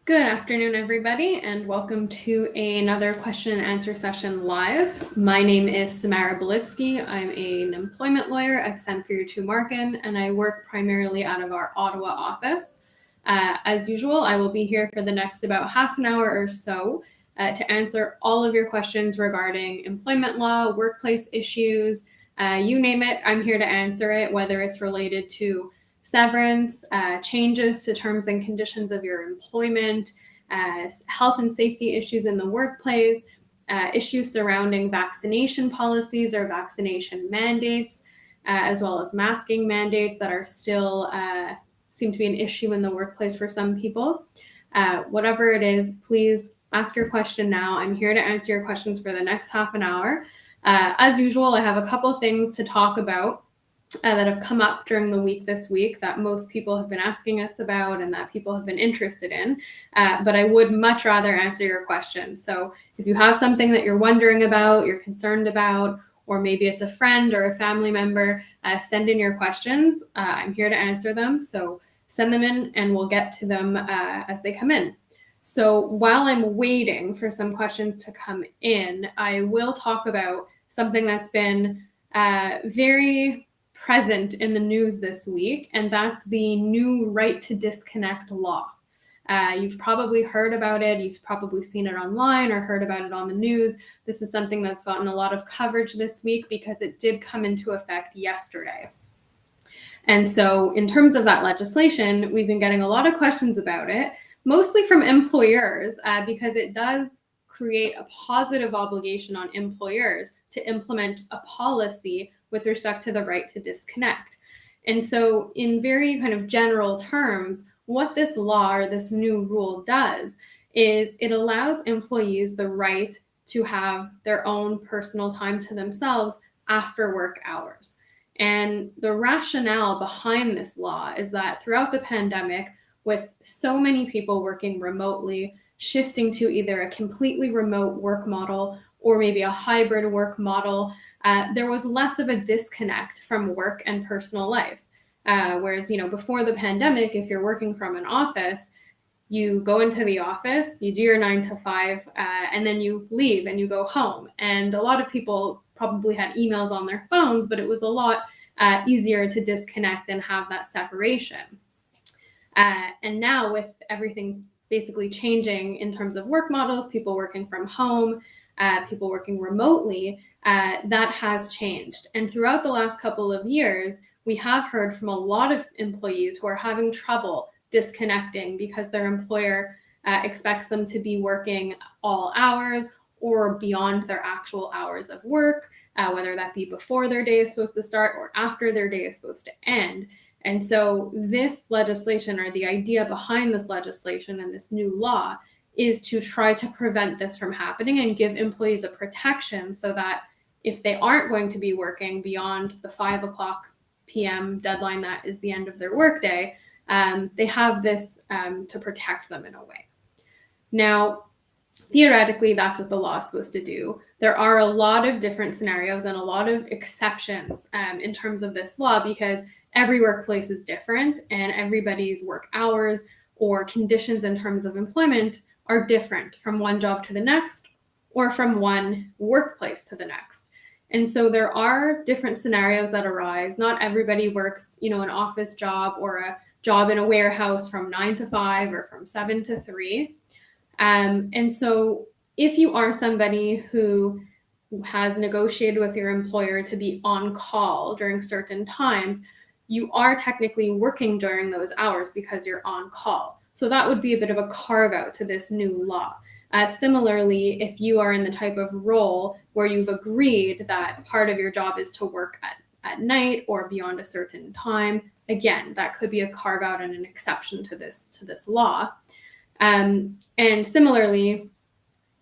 Good afternoon, everybody, and welcome to another question and answer session live. My name is Samara Belitzky. I'm an employment lawyer at Samfiru Tumarkin, and I work primarily out of our Ottawa office. As usual, I will be here for the next about half an hour or so to answer all of your questions regarding employment law, workplace issues, you name it, I'm here to answer it, whether it's related to severance, changes to terms and conditions of your employment, health and safety issues in the workplace, issues surrounding vaccination policies or vaccination mandates, as well as masking mandates that are still seem to be an issue in the workplace for some people. Whatever it is, please ask your question now. I'm here to answer your questions for the next half an hour. As usual, I have a couple things to talk about that have come up during the week this week that most people have been asking us about and that people have been interested in. But I would much rather answer your questions. So if you have something that you're wondering about, you're concerned about, or maybe it's a friend or a family member, send in your questions. I'm here to answer them. So send them in and we'll get to them as they come in. So while I'm waiting for some questions to come in, I will talk about something that's been very present in the news this week, and that's the new right to disconnect law. You've probably heard about it, you've probably seen it online or heard about it on the news. This is something that's gotten a lot of coverage this week because it did come into effect yesterday. And so in terms of that legislation, we've been getting a lot of questions about it, mostly from employers, because it does create a positive obligation on employers to implement a policy with respect to the right to disconnect. And so in very kind of general terms, what this law or this new rule does is it allows employees the right to have their own personal time to themselves after work hours. And the rationale behind this law is that throughout the pandemic, with so many people working remotely, shifting to either a completely remote work model or maybe a hybrid work model, there was less of a disconnect from work and personal life. Whereas, before the pandemic, if you're working from an office, you go into the office, you do your 9 to 5, and then you leave and you go home. And a lot of people probably had emails on their phones, but it was a lot easier to disconnect and have that separation. And now with everything basically changing in terms of work models, people working from home, people working remotely, that has changed. And throughout the last couple of years, we have heard from a lot of employees who are having trouble disconnecting because their employer expects them to be working all hours or beyond their actual hours of work, whether that be before their day is supposed to start or after their day is supposed to end. And so this legislation, or the idea behind this legislation and this new law, is to try to prevent this from happening and give employees a protection so that if they aren't going to be working beyond the 5 o'clock p.m. deadline that is the end of their workday, they have this to protect them in a way. Now, theoretically, that's what the law is supposed to do. There are a lot of different scenarios and a lot of exceptions in terms of this law because every workplace is different and everybody's work hours or conditions in terms of employment are different from one job to the next or from one workplace to the next. And so there are different scenarios that arise. Not everybody works, an office job or a job in a warehouse from 9 to 5 or from 7 to 3. And so if you are somebody who has negotiated with your employer to be on call during certain times, you are technically working during those hours because you're on call. So that would be a bit of a carve out to this new law. Similarly, if you are in the type of role where you've agreed that part of your job is to work at night or beyond a certain time, again, that could be a carve out and an exception to this law. And similarly,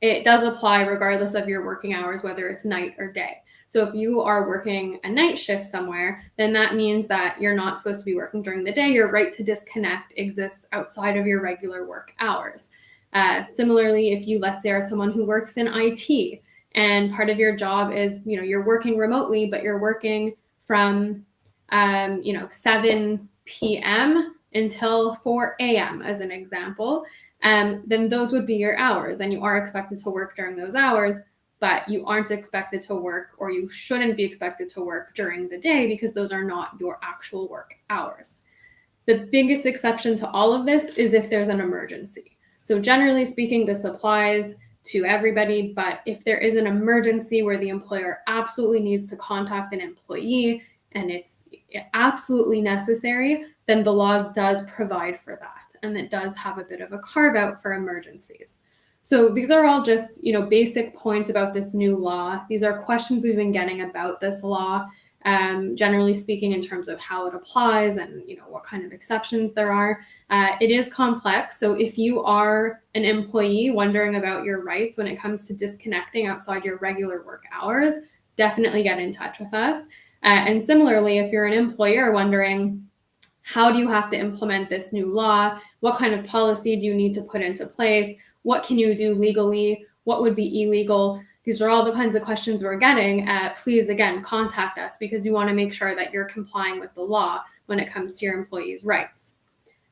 it does apply regardless of your working hours, whether it's night or day. So if you are working a night shift somewhere, then that means that you're not supposed to be working during the day. Your right to disconnect exists outside of your regular work hours. Similarly, if you, let's say, are someone who works in IT and part of your job is, you're working remotely, but you're working from, 7 p.m. until 4 a.m. as an example, then those would be your hours, and you are expected to work during those hours, but you aren't expected to work, or you shouldn't be expected to work during the day, because those are not your actual work hours. The biggest exception to all of this is if there's an emergency. So generally speaking, this applies to everybody, but if there is an emergency where the employer absolutely needs to contact an employee and it's absolutely necessary, then the law does provide for that, and it does have a bit of a carve out for emergencies. So these are all just, basic points about this new law. These are questions we've been getting about this law, generally speaking, in terms of how it applies and what kind of exceptions there are. It is complex. So if you are an employee wondering about your rights when it comes to disconnecting outside your regular work hours, definitely get in touch with us. And similarly, if you're an employer wondering, how do you have to implement this new law? What kind of policy do you need to put into place? What can you do legally? What would be illegal? These are all the kinds of questions we're getting. Please, again, contact us, because you want to make sure that you're complying with the law when it comes to your employees' rights.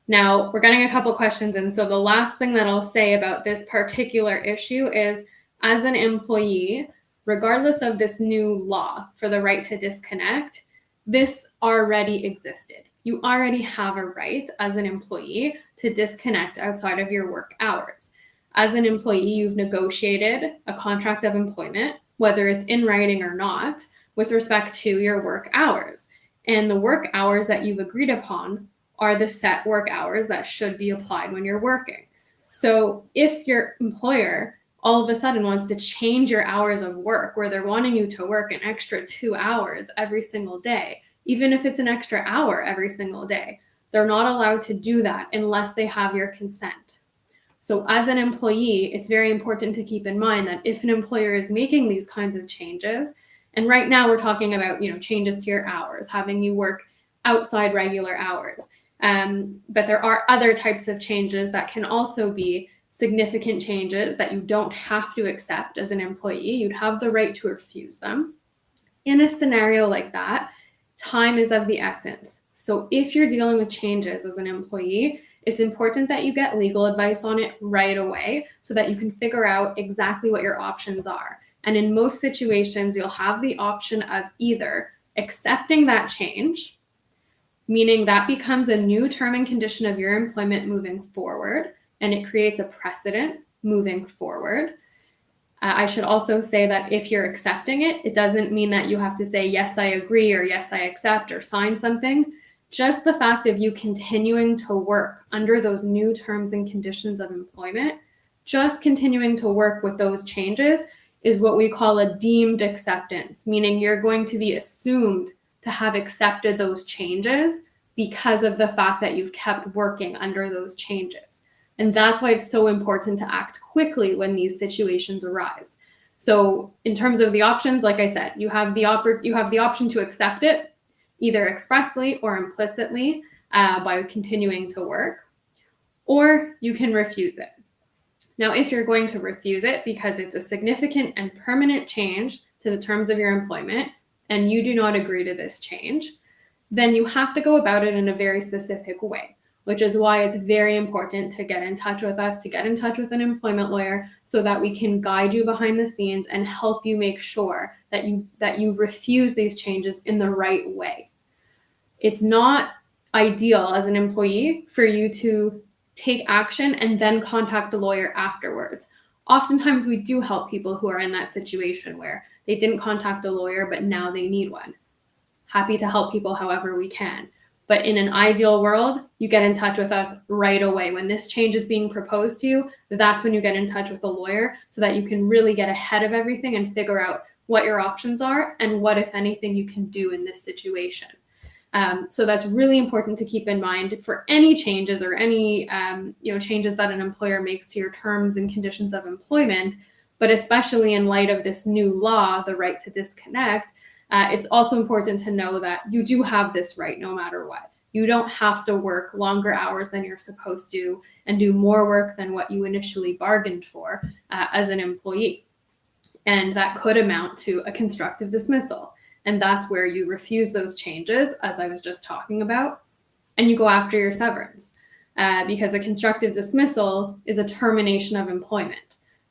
Now, we're getting a couple questions, and so the last thing that I'll say about this particular issue is, as an employee, regardless of this new law for the right to disconnect, this already existed. You already have a right as an employee to disconnect outside of your work hours. As an employee, you've negotiated a contract of employment, whether it's in writing or not, with respect to your work hours. And the work hours that you've agreed upon are the set work hours that should be applied when you're working. So if your employer all of a sudden wants to change your hours of work, where they're wanting you to work an extra 2 hours every single day, even if it's an extra hour every single day, they're not allowed to do that unless they have your consent. So as an employee, it's very important to keep in mind that if an employer is making these kinds of changes, and right now we're talking about, changes to your hours, having you work outside regular hours. But there are other types of changes that can also be significant changes that you don't have to accept as an employee. You'd have the right to refuse them. In a scenario like that, time is of the essence. So if you're dealing with changes as an employee, it's important that you get legal advice on it right away so that you can figure out exactly what your options are. And in most situations, you'll have the option of either accepting that change, meaning that becomes a new term and condition of your employment moving forward, and it creates a precedent moving forward. I should also say that if you're accepting it, it doesn't mean that you have to say, yes, I agree, or yes, I accept, or sign something. Just the fact of you continuing to work under those new terms and conditions of employment, just continuing to work with those changes, is what we call a deemed acceptance, meaning you're going to be assumed to have accepted those changes because of the fact that you've kept working under those changes. And that's why it's so important to act quickly when these situations arise. So in terms of the options, like I said, you have the option to accept it, either expressly or implicitly, by continuing to work, or you can refuse it. Now, if you're going to refuse it because it's a significant and permanent change to the terms of your employment, and you do not agree to this change, then you have to go about it in a very specific way, which is why it's very important to get in touch with us, to get in touch with an employment lawyer, so that we can guide you behind the scenes and help you make sure that you refuse these changes in the right way. It's not ideal as an employee for you to take action and then contact a lawyer afterwards. Oftentimes we do help people who are in that situation where they didn't contact a lawyer, but now they need one. Happy to help people however we can. But in an ideal world, you get in touch with us right away. When this change is being proposed to you, that's when you get in touch with a lawyer so that you can really get ahead of everything and figure out what your options are and what, if anything, you can do in this situation. So that's really important to keep in mind for any changes or any changes that an employer makes to your terms and conditions of employment, but especially in light of this new law, the right to disconnect. It's also important to know that you do have this right no matter what. You don't have to work longer hours than you're supposed to and do more work than what you initially bargained for as an employee. And that could amount to a constructive dismissal. And that's where you refuse those changes, as I was just talking about, and you go after your severance. because a constructive dismissal is a termination of employment.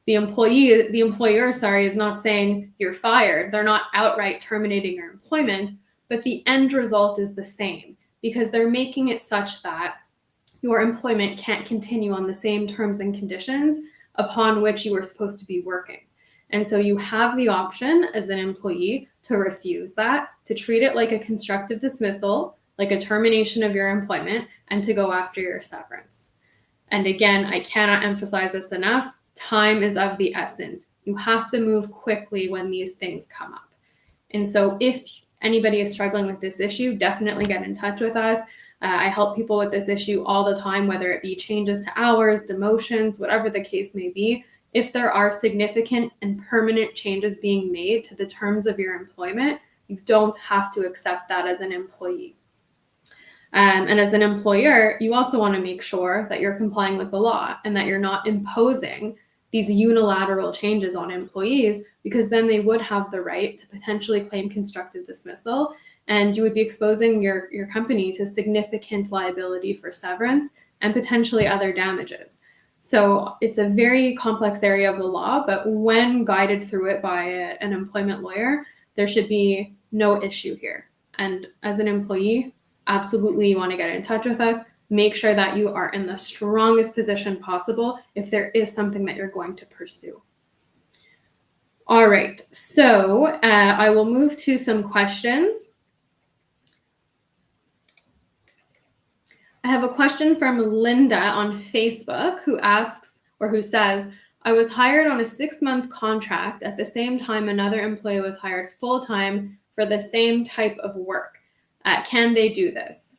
The employer, is not saying you're fired. They're not outright terminating your employment, but the end result is the same because they're making it such that your employment can't continue on the same terms and conditions upon which you were supposed to be working. And so you have the option as an employee to refuse that, to treat it like a constructive dismissal, like a termination of your employment, and to go after your severance. And again, I cannot emphasize this enough. Time is of the essence. You have to move quickly when these things come up. And so if anybody is struggling with this issue, definitely get in touch with us. I help people with this issue all the time, whether it be changes to hours, demotions, whatever the case may be. If there are significant and permanent changes being made to the terms of your employment, you don't have to accept that as an employee. And as an employer, you also want to make sure that you're complying with the law and that you're not imposing these unilateral changes on employees, because then they would have the right to potentially claim constructive dismissal, and you would be exposing your company to significant liability for severance and potentially other damages. So it's a very complex area of the law, but when guided through it by an employment lawyer, there should be no issue here. And as an employee, absolutely you want to get in touch with us. Make sure that you are in the strongest position possible if there is something that you're going to pursue. All right, so I will move to some questions. I have a question from Linda on Facebook who asks, or who says, I was hired on a 6-month contract at the same time another employee was hired full-time for the same type of work. Can they do this?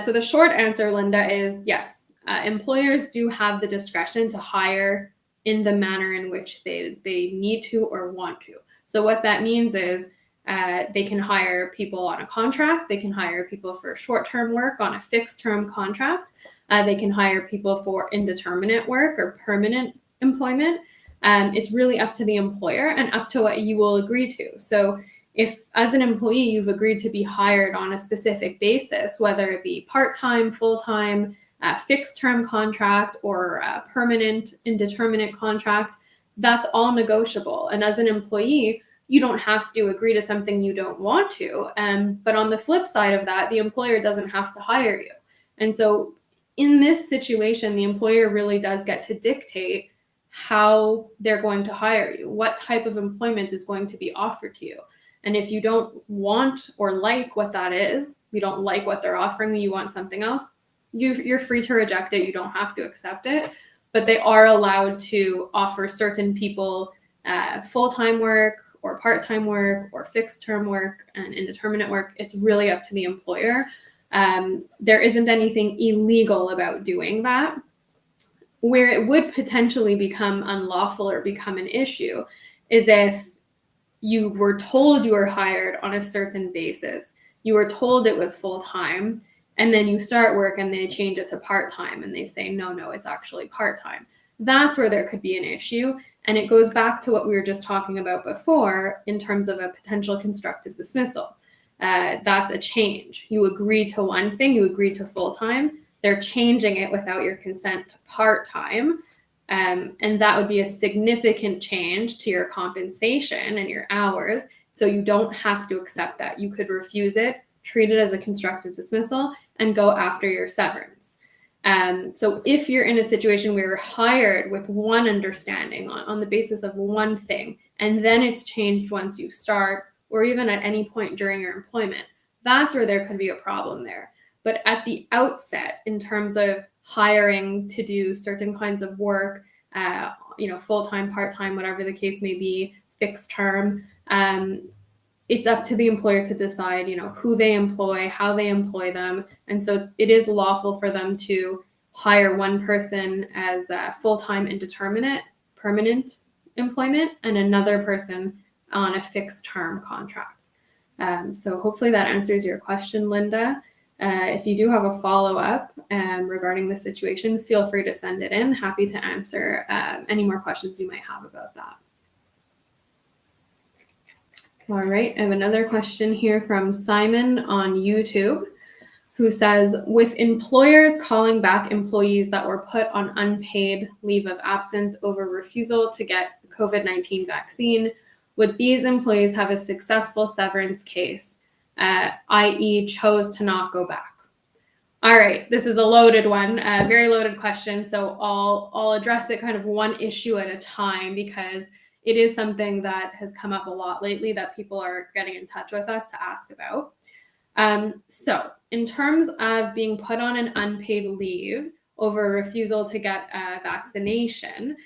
So the short answer, Linda, is yes. Employers do have the discretion to hire in the manner in which they need to or want to. So what that means is they can hire people on a contract. They can hire people for short-term work on a fixed-term contract. They can hire people for indeterminate work or permanent employment. It's really up to the employer and up to what you will agree to. So if, as an employee, you've agreed to be hired on a specific basis, whether it be part-time, full-time, fixed-term contract, or a permanent, indeterminate contract, that's all negotiable. And as an employee, you don't have to agree to something you don't want to. But on the flip side of that, the employer doesn't have to hire you. And so in this situation, the employer really does get to dictate how they're going to hire you, what type of employment is going to be offered to you. And if you don't want or like what that is, you don't like what they're offering, you want something else, you're free to reject it. You don't have to accept it. But they are allowed to offer certain people full-time work or part-time work or fixed-term work and indeterminate work. It's really up to the employer. There isn't anything illegal about doing that. Where it would potentially become unlawful or become an issue is if you were told you were hired on a certain basis, you were told it was full-time, and then you start work and they change it to part-time and they say, no, it's actually part-time. That's where there could be an issue. And it goes back to what we were just talking about before in terms of a potential constructive dismissal. That's a change. You agreed to one thing, you agreed to full-time, they're changing it without your consent to part-time. And that would be a significant change to your compensation and your hours. So you don't have to accept that. You could refuse it, treat it as a constructive dismissal, and go after your severance. So if you're in a situation where you're hired with one understanding on the basis of one thing, and then it's changed once you start, or even at any point during your employment, that's where there could be a problem there. But at the outset, in terms of hiring to do certain kinds of work, full-time, part-time, whatever the case may be, fixed term, it's up to the employer to decide, who they employ, how they employ them. And so it is lawful for them to hire one person as full-time indeterminate, permanent employment, and another person on a fixed term contract. So hopefully that answers your question, Linda. If you do have a follow-up regarding the situation, feel free to send it in. Happy to answer any more questions you might have about that. All right, I have another question here from Simon on YouTube, who says, with employers calling back employees that were put on unpaid leave of absence over refusal to get the COVID-19 vaccine, would these employees have a successful severance case, i.e. chose to not go back? All right, this is a loaded one, a very loaded question. So I'll address it kind of one issue at a time, because it is something that has come up a lot lately that people are getting in touch with us to ask about. So in terms of being put on an unpaid leave over refusal to get a vaccination,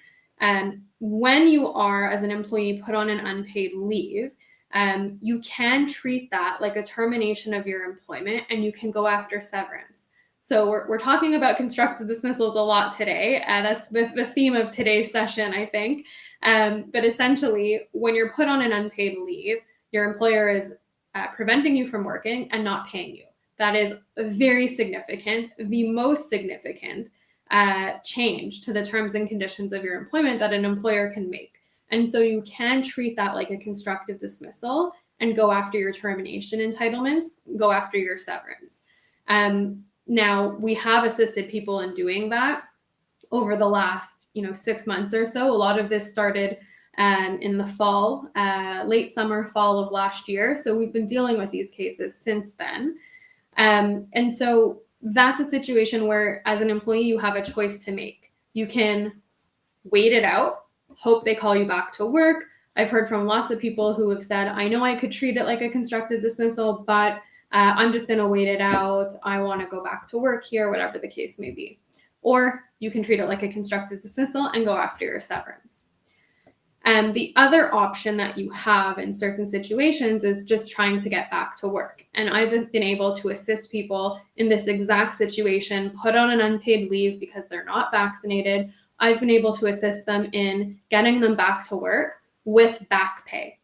when you are, as an employee, put on an unpaid leave, you can treat that like a termination of your employment, and you can go after severance. So we're talking about constructive dismissals a lot today. That's the theme of today's session, I think. But essentially, when you're put on an unpaid leave, your employer is preventing you from working and not paying you. That is very significant, the most significant change to the terms and conditions of your employment that an employer can make. And so you can treat that like a constructive dismissal and go after your termination entitlements, go after your severance. Now, we have assisted people in doing that over the last 6 months or so. A lot of this started in the fall, late summer, fall of last year. So we've been dealing with these cases since then. And so that's a situation where, as an employee, you have a choice to make. You can wait it out, hope they call you back to work. I've heard from lots of people who have said, I know I could treat it like a constructive dismissal, but I'm just going to wait it out. I want to go back to work here, whatever the case may be. Or you can treat it like a constructive dismissal and go after your severance. The other option that you have in certain situations is just trying to get back to work. And I've been able to assist people in this exact situation, put on an unpaid leave because they're not vaccinated. I've been able to assist them in getting them back to work with back pay.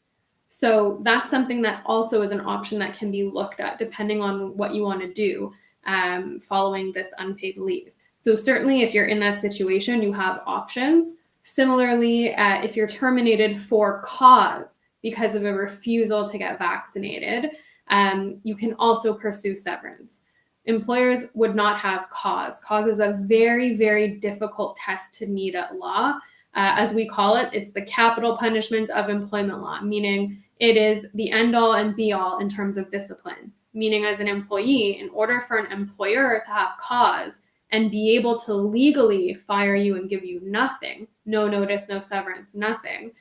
So that's something that also is an option that can be looked at depending on what you want to do following this unpaid leave. So certainly if you're in that situation, you have options. Similarly, if you're terminated for cause because of a refusal to get vaccinated, you can also pursue severance. Employers would not have cause. Cause is a very, very difficult test to meet at law. As we call it, it's the capital punishment of employment law, meaning it is the end all and be all in terms of discipline. Meaning, as an employee, in order for an employer to have cause and be able to legally fire you and give you nothing, no notice, no severance, nothing,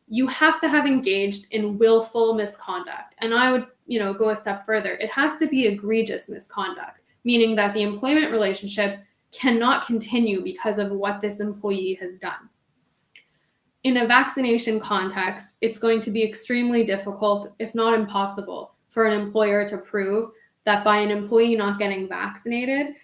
you have to have engaged in willful misconduct. And I would, go a step further. It has to be egregious misconduct, meaning that the employment relationship cannot continue because of what this employee has done. In a vaccination context, it's going to be extremely difficult, if not impossible, for an employer to prove that by an employee not getting vaccinated,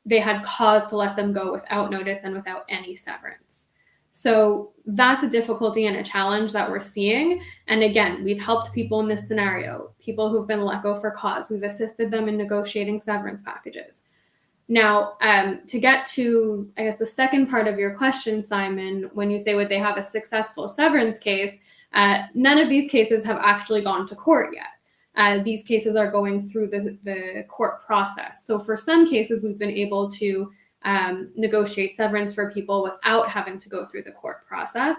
they had cause to let them go without notice and without any severance. So that's a difficulty and a challenge that we're seeing. And again, we've helped people in this scenario, people who've been let go for cause. We've assisted them in negotiating severance packages. Now, to get to, I guess, the second part of your question, Simon, when you say would they have a successful severance case, none of these cases have actually gone to court yet. These cases are going through the court process. So for some cases, we've been able to negotiate severance for people without having to go through the court process.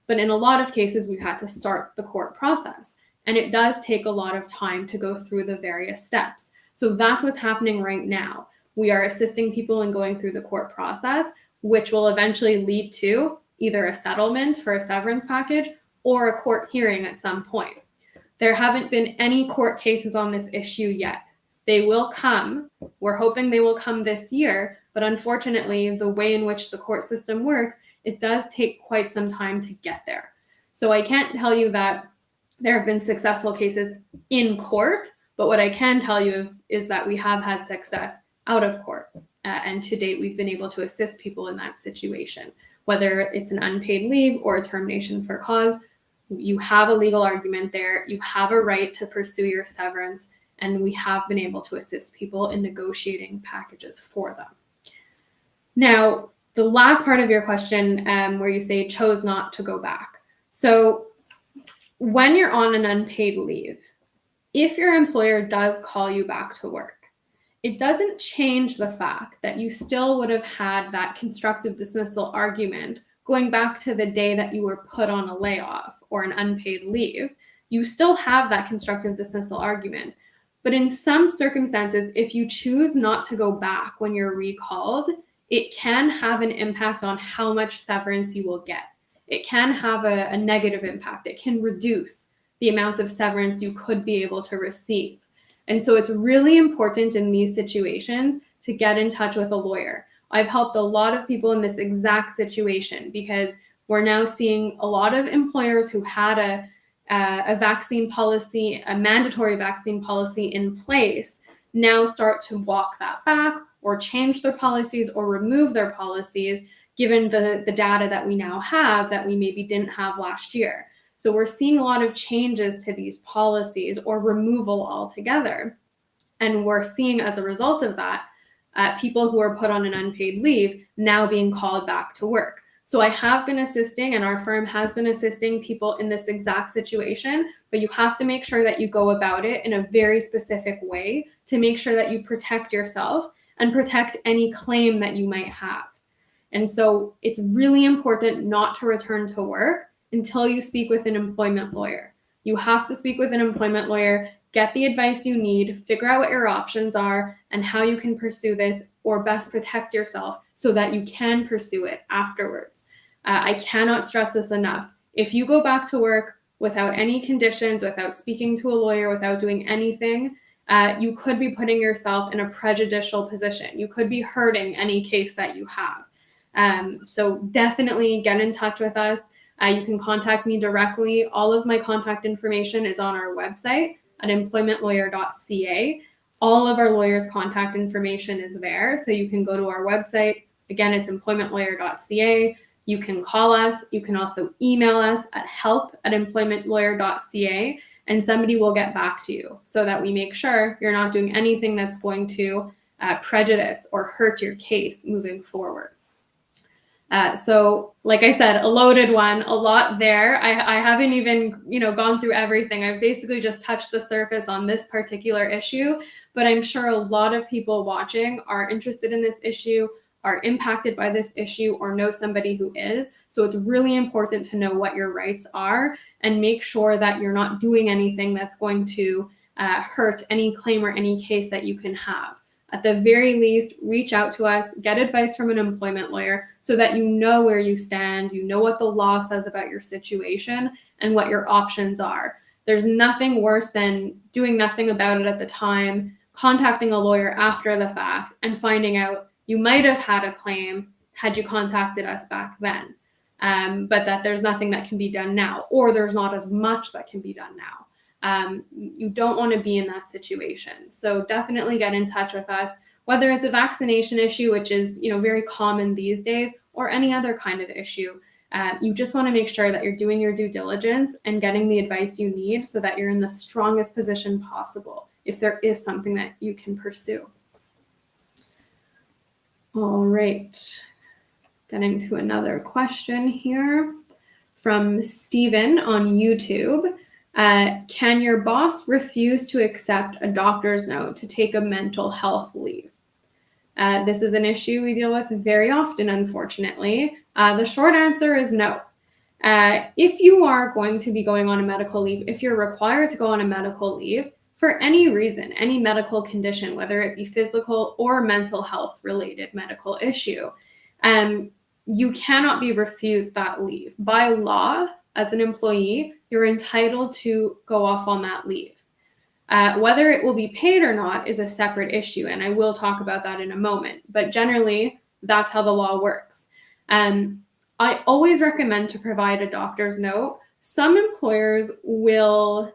But in a lot of cases, we've had to start the court process. And it does take a lot of time to go through the various steps. So that's what's happening right now. We are assisting people in going through the court process, which will eventually lead to either a settlement for a severance package or a court hearing at some point. There haven't been any court cases on this issue yet. They will come. We're hoping they will come this year, but unfortunately, the way in which the court system works, it does take quite some time to get there. So I can't tell you that there have been successful cases in court, but what I can tell you is that we have had success out of court. And to date, we've been able to assist people in that situation, whether it's an unpaid leave or a termination for cause. You have a legal argument there. You have a right to pursue your severance, and we have been able to assist people in negotiating packages for them. Now, the last part of your question, where you say chose not to go back. So when you're on an unpaid leave, if your employer does call you back to work, it doesn't change the fact that you still would have had that constructive dismissal argument going back to the day that you were put on a layoff or an unpaid leave. You still have that constructive dismissal argument. But in some circumstances, if you choose not to go back when you're recalled, it can have an impact on how much severance you will get. It can have a negative impact. It can reduce the amount of severance you could be able to receive. And so it's really important in these situations to get in touch with a lawyer. I've helped a lot of people in this exact situation because we're now seeing a lot of employers who had a vaccine policy, a mandatory vaccine policy in place, now start to walk that back or change their policies or remove their policies, given the data that we now have that we maybe didn't have last year. So we're seeing a lot of changes to these policies or removal altogether. And we're seeing, as a result of that, people who are put on an unpaid leave now being called back to work. So I have been assisting, and our firm has been assisting people in this exact situation, but you have to make sure that you go about it in a very specific way to make sure that you protect yourself and protect any claim that you might have. And so it's really important not to return to work until you speak with an employment lawyer. You have to speak with an employment lawyer, get the advice you need, figure out what your options are and how you can pursue this or best protect yourself so that you can pursue it afterwards. I cannot stress this enough. If you go back to work without any conditions, without speaking to a lawyer, without doing anything, you could be putting yourself in a prejudicial position. You could be hurting any case that you have. So definitely get in touch with us. You can contact me directly. All of my contact information is on our website at employmentlawyer.ca. All of our lawyers' contact information is there. So you can go to our website. Again, it's employmentlawyer.ca. You can call us. You can also email us at help@employmentlawyer.ca, and somebody will get back to you so that we make sure you're not doing anything that's going to prejudice or hurt your case moving forward. So like I said, a loaded one, a lot there. I haven't even, gone through everything. I've basically just touched the surface on this particular issue, but I'm sure a lot of people watching are interested in this issue, are impacted by this issue, or know somebody who is. So it's really important to know what your rights are and make sure that you're not doing anything that's going to hurt any claim or any case that you can have. At the very least, reach out to us, get advice from an employment lawyer so that you know where you stand, you know what the law says about your situation and what your options are. There's nothing worse than doing nothing about it at the time, contacting a lawyer after the fact and finding out you might have had a claim had you contacted us back then, but that there's nothing that can be done now, or there's not as much that can be done now. You don't want to be in that situation. So definitely get in touch with us, whether it's a vaccination issue, which is, very common these days, or any other kind of issue. You just want to make sure that you're doing your due diligence and getting the advice you need so that you're in the strongest position possible if there is something that you can pursue. All right. Getting to another question here from Steven on YouTube. Can your boss refuse to accept a doctor's note to take a mental health leave? This is an issue we deal with very often, unfortunately. The short answer is no. If you are going to be going on a medical leave, if you're required to go on a medical leave for any reason, any medical condition, whether it be physical or mental health related medical issue, you cannot be refused that leave. By law, as an employee, you're entitled to go off on that leave. Whether it will be paid or not is a separate issue, and I will talk about that in a moment. But generally, that's how the law works. I always recommend to provide a doctor's note. Some employers will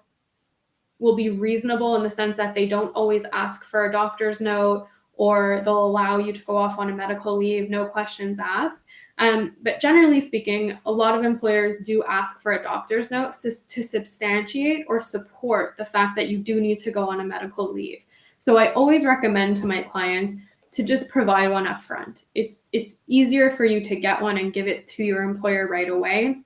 be reasonable in the sense that they don't always ask for a doctor's note, or they'll allow you to go off on a medical leave, no questions asked. But generally speaking, a lot of employers do ask for a doctor's note to substantiate or support the fact that you do need to go on a medical leave. So I always recommend to my clients to just provide one up front. It's easier for you to get one and give it to your employer right away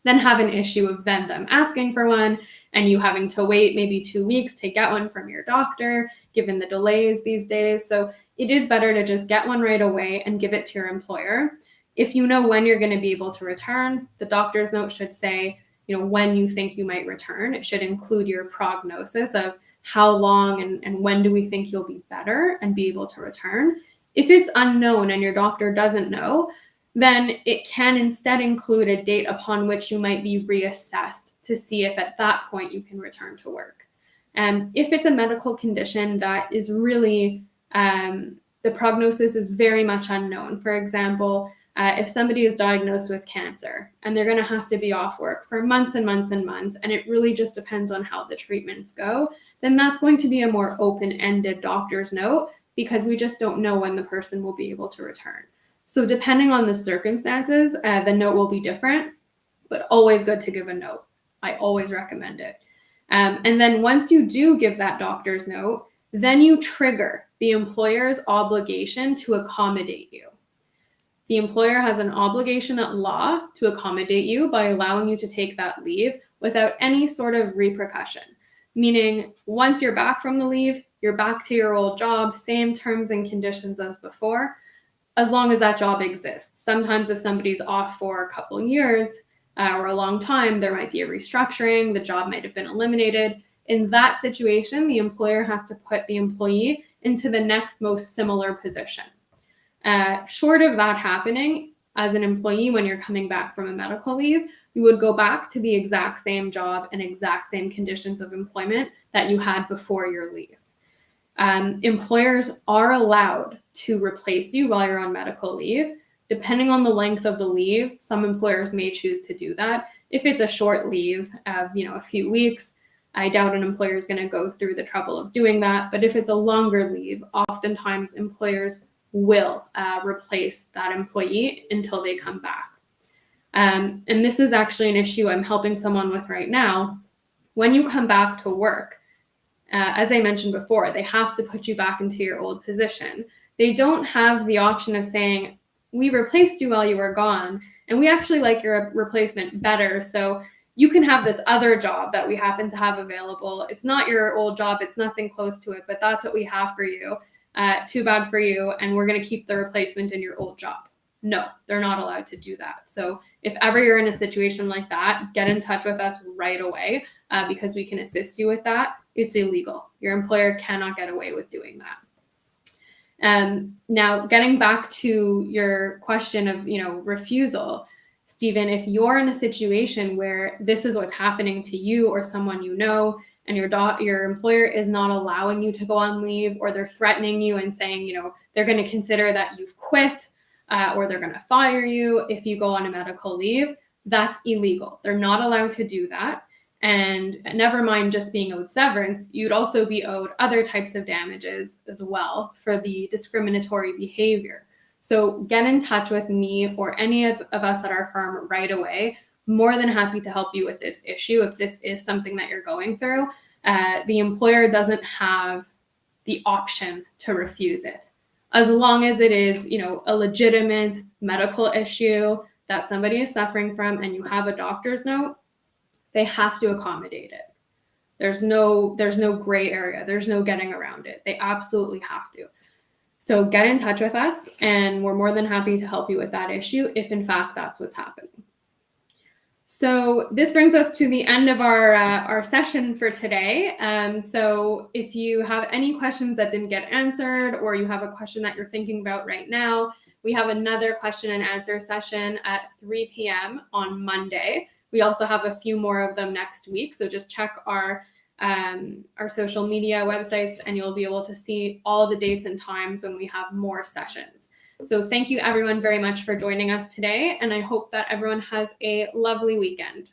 than have an issue of them asking for one and you having to wait maybe 2 weeks to get one from your doctor, given the delays these days. So it is better to just get one right away and give it to your employer. If you know when you're going to be able to return, the doctor's note should say, when you think you might return. It should include your prognosis of how long and when do we think you'll be better and be able to return. If it's unknown and your doctor doesn't know, then it can instead include a date upon which you might be reassessed to see if at that point you can return to work. If it's a medical condition that is really, the prognosis is very much unknown. For example, if somebody is diagnosed with cancer and they're going to have to be off work for months and months and months, and it really just depends on how the treatments go, then that's going to be a more open-ended doctor's note because we just don't know when the person will be able to return. So depending on the circumstances, the note will be different, but always good to give a note. I always recommend it. And then once you do give that doctor's note, then you trigger the employer's obligation to accommodate you. The employer has an obligation at law to accommodate you by allowing you to take that leave without any sort of repercussion. Meaning, once you're back from the leave, you're back to your old job, same terms and conditions as before, as long as that job exists. Sometimes if somebody's off for a couple of years or a long time, there might be a restructuring, the job might have been eliminated. In that situation, the employer has to put the employee into the next most similar position. Short of that happening, as an employee, when you're coming back from a medical leave, you would go back to the exact same job and exact same conditions of employment that you had before your leave. Employers are allowed to replace you while you're on medical leave. Depending on the length of the leave, some employers may choose to do that. If it's a short leave of a few weeks, I doubt an employer is going to go through the trouble of doing that. But if it's a longer leave, oftentimes employers will replace that employee until they come back. And this is actually an issue I'm helping someone with right now. When you come back to work, as I mentioned before, they have to put you back into your old position. They don't have the option of saying, we replaced you while you were gone, and we actually like your replacement better, so you can have this other job that we happen to have available. It's not your old job, it's nothing close to it, but that's what we have for you. Too bad for you, and we're going to keep the replacement in your old job. No, they're not allowed to do that. So if ever you're in a situation like that, get in touch with us right away because we can assist you with that. It's illegal. Your employer cannot get away with doing that. Now, getting back to your question of, refusal, Stephen, if you're in a situation where this is what's happening to you or someone you know, and your employer is not allowing you to go on leave, or they're threatening you and saying, they're going to consider that you've quit, or they're going to fire you if you go on a medical leave, that's illegal. They're not allowed to do that. And never mind just being owed severance, you'd also be owed other types of damages as well for the discriminatory behavior. So get in touch with me or any of us at our firm right away. More than happy to help you with this issue if this is something that you're going through. The employer doesn't have the option to refuse it. As long as it is, a legitimate medical issue that somebody is suffering from and you have a doctor's note, they have to accommodate it. There's no gray area. There's no getting around it. They absolutely have to. So get in touch with us, and we're more than happy to help you with that issue if in fact that's what's happening. So this brings us to the end of our session for today. So if you have any questions that didn't get answered, or you have a question that you're thinking about right now, we have another question and answer session at 3 p.m. on Monday. We also have a few more of them next week. So just check our social media websites and you'll be able to see all the dates and times when we have more sessions. So thank you everyone very much for joining us today, and I hope that everyone has a lovely weekend.